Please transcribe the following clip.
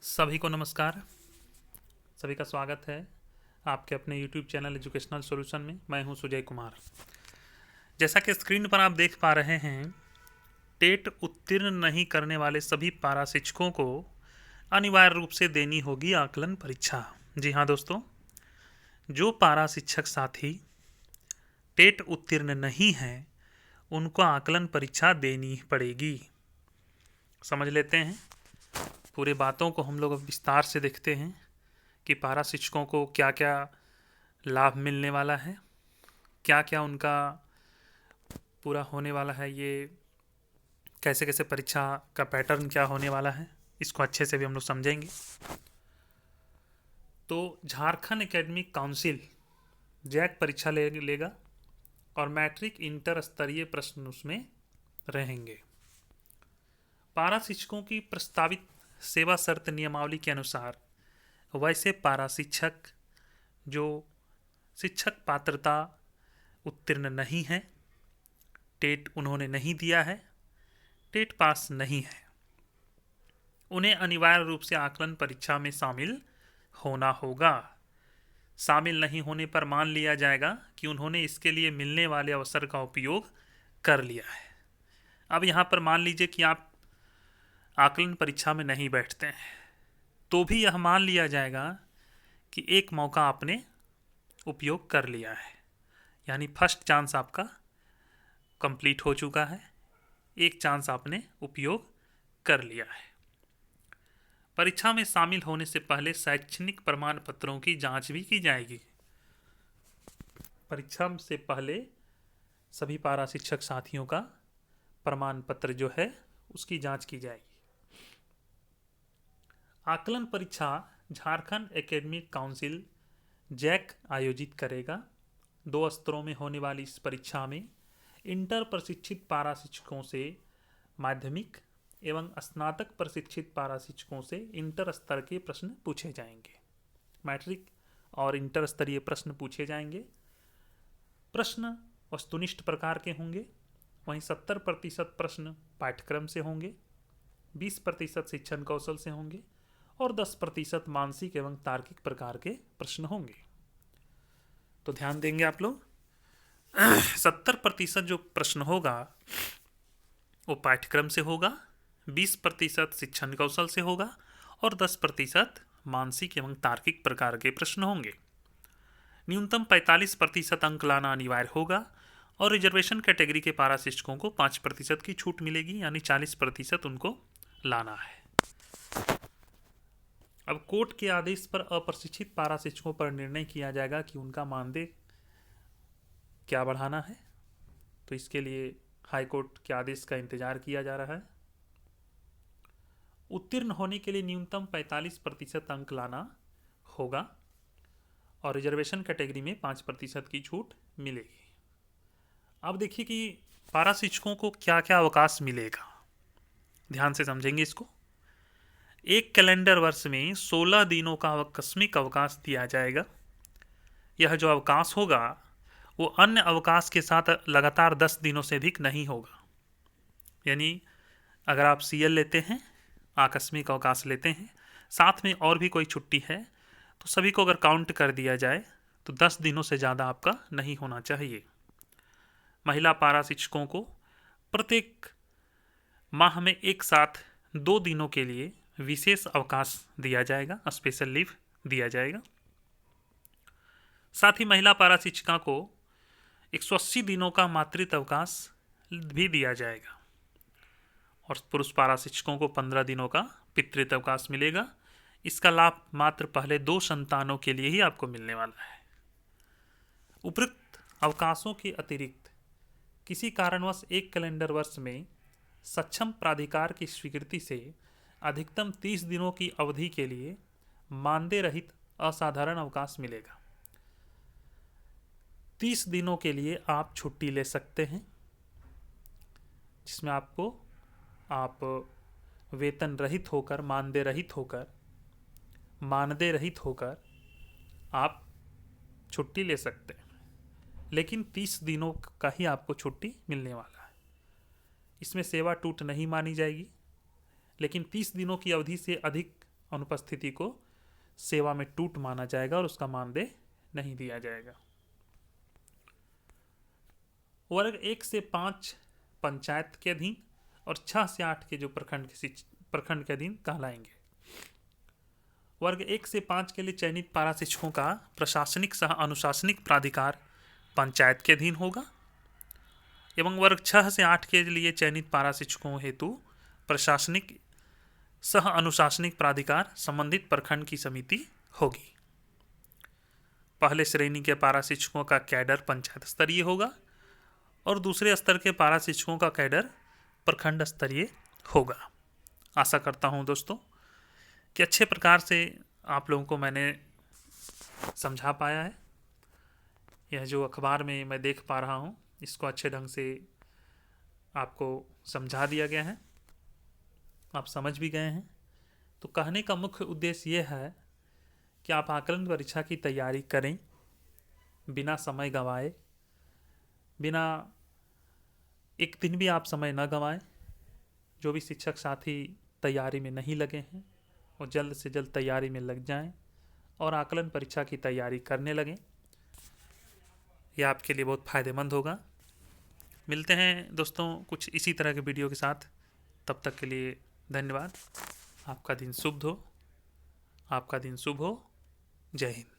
सभी को नमस्कार। सभी का स्वागत है आपके अपने YouTube चैनल एजुकेशनल सॉल्यूशन में। मैं हूं सुजय कुमार। जैसा कि स्क्रीन पर आप देख पा रहे हैं, टेट उत्तीर्ण नहीं करने वाले सभी पारा शिक्षकों को अनिवार्य रूप से देनी होगी आकलन परीक्षा। जी हाँ दोस्तों, जो पारा शिक्षक साथी टेट उत्तीर्ण नहीं हैं उनको आकलन परीक्षा देनी ही पड़ेगी। समझ लेते हैं, पूरे बातों को हम लोग अब विस्तार से देखते हैं कि पारा शिक्षकों को क्या क्या लाभ मिलने वाला है, क्या क्या उनका पूरा होने वाला है, ये कैसे कैसे परीक्षा का पैटर्न क्या होने वाला है, इसको अच्छे से भी हम लोग समझेंगे। तो झारखंड एकेडमिक काउंसिल जैक परीक्षा लेगा और मैट्रिक इंटर स्तरीय प्रश्न उसमें रहेंगे। पारा शिक्षकों की प्रस्तावित सेवा शर्त नियमावली के अनुसार वैसे पारा शिक्षक जो शिक्षक पात्रता उत्तीर्ण नहीं है, टेट उन्होंने नहीं दिया है, टेट पास नहीं है, उन्हें अनिवार्य रूप से आकलन परीक्षा में शामिल होना होगा। शामिल नहीं होने पर मान लिया जाएगा कि उन्होंने इसके लिए मिलने वाले अवसर का उपयोग कर लिया है। अब यहाँ पर मान लीजिए कि आप आकलन परीक्षा में नहीं बैठते हैं, तो भी यह मान लिया जाएगा कि एक मौका आपने उपयोग कर लिया है, यानी फर्स्ट चांस आपका कंप्लीट हो चुका है, एक चांस आपने उपयोग कर लिया है। परीक्षा में शामिल होने से पहले शैक्षणिक प्रमाण पत्रों की जांच भी की जाएगी। परीक्षा से पहले सभी पारा शिक्षक साथियों का प्रमाण पत्र जो है उसकी जांच की जाएगी। आकलन परीक्षा झारखंड एकेडमिक काउंसिल जैक आयोजित करेगा। 2 स्तरों में होने वाली इस परीक्षा में इंटर प्रशिक्षित पारा शिक्षकों से माध्यमिक एवं स्नातक प्रशिक्षित पारा शिक्षकों से इंटर स्तर के प्रश्न पूछे जाएंगे। मैट्रिक और इंटर स्तरीय प्रश्न पूछे जाएंगे। प्रश्न वस्तुनिष्ठ प्रकार के होंगे। वहीं 70% प्रश्न पाठ्यक्रम से होंगे, 20% शिक्षण कौशल से होंगे और 10% मानसिक एवं तार्किक प्रकार के प्रश्न होंगे। तो ध्यान देंगे आप लोग, 70% जो प्रश्न होगा वो पाठ्यक्रम से होगा, 20% शिक्षण कौशल से होगा और 10% मानसिक एवं तार्किक प्रकार के प्रश्न होंगे। न्यूनतम 45% अंक लाना अनिवार्य होगा और रिजर्वेशन कैटेगरी के पारा शिक्षकों को 5% की छूट मिलेगी, यानी 40% उनको लाना है। अब कोर्ट के आदेश पर अप्रशिक्षित पारा शिक्षकों पर निर्णय किया जाएगा कि उनका मानदेय क्या बढ़ाना है। तो इसके लिए हाई कोर्ट के आदेश का इंतजार किया जा रहा है। उत्तीर्ण होने के लिए न्यूनतम 45% अंक लाना होगा और रिजर्वेशन कैटेगरी में 5% की छूट मिलेगी। अब देखिए कि पारा शिक्षकों को क्या क्या अवकाश मिलेगा, ध्यान से समझेंगे इसको। एक कैलेंडर वर्ष में 16 दिनों का आकस्मिक अवकाश दिया जाएगा। यह जो अवकाश होगा वो अन्य अवकाश के साथ लगातार 10 दिनों से अधिक नहीं होगा। यानी अगर आप CL लेते हैं, आकस्मिक अवकाश लेते हैं, साथ में और भी कोई छुट्टी है, तो सभी को अगर काउंट कर दिया जाए तो 10 दिनों से ज़्यादा आपका नहीं होना चाहिए। महिला पारा शिक्षकों को प्रत्येक माह में एक साथ 2 दिनों के लिए विशेष अवकाश दिया जाएगा, स्पेशल लीव दिया जाएगा। साथ ही महिला पारा शिक्षिका को 180 दिनों का मातृत्व अवकाश भी दिया जाएगा और पुरुष पारा शिक्षकों को 15 दिनों का पितृत्व अवकाश मिलेगा। इसका लाभ मात्र पहले 2 संतानों के लिए ही आपको मिलने वाला है। उपरोक्त अवकाशों के अतिरिक्त किसी कारणवश एक कैलेंडर वर्ष में सक्षम प्राधिकार की स्वीकृति से अधिकतम 30 दिनों की अवधि के लिए मानदेय रहित असाधारण अवकाश मिलेगा। 30 दिनों के लिए आप छुट्टी ले सकते हैं, जिसमें आप वेतन रहित होकर, मानदेय रहित होकर आप छुट्टी ले सकते हैं, लेकिन 30 दिनों का ही आपको छुट्टी मिलने वाला है। इसमें सेवा टूट नहीं मानी जाएगी, लेकिन 30 दिनों की अवधि से अधिक अनुपस्थिति को सेवा में टूट माना जाएगा और उसका मानदेय नहीं दिया जाएगा। वर्ग 1 से 5 पंचायत के अधीन और 6 से 8 के जो प्रखंड के अधीन कहलाएंगे। वर्ग 1 से 5 के लिए चयनित पारा शिक्षकों का प्रशासनिक सह अनुशासनिक प्राधिकार पंचायत के अधीन होगा एवं वर्ग 6 से 8 के लिए चयनित पारा शिक्षकों हेतु प्रशासनिक सह अनुशासनिक प्राधिकार संबंधित प्रखंड की समिति होगी। पहले श्रेणी के पारा शिक्षकों का कैडर पंचायत स्तरीय होगा और दूसरे स्तर के पारा शिक्षकों का कैडर प्रखंड स्तरीय होगा। आशा करता हूं दोस्तों कि अच्छे प्रकार से आप लोगों को मैंने समझा पाया है। यह जो अखबार में मैं देख पा रहा हूं इसको अच्छे ढंग से आपको समझा दिया गया है, आप समझ भी गए हैं। तो कहने का मुख्य उद्देश्य यह है कि आप आकलन परीक्षा की तैयारी करें बिना समय गंवाए, बिना एक दिन भी आप समय न गंवाएं। जो भी शिक्षक साथी तैयारी में नहीं लगे हैं वो जल्द से जल्द तैयारी में लग जाएं और आकलन परीक्षा की तैयारी करने लगें। यह आपके लिए बहुत फ़ायदेमंद होगा। मिलते हैं दोस्तों कुछ इसी तरह के वीडियो के साथ, तब तक के लिए धन्यवाद। आपका दिन शुभ हो, आपका दिन शुभ हो। जय हिंद।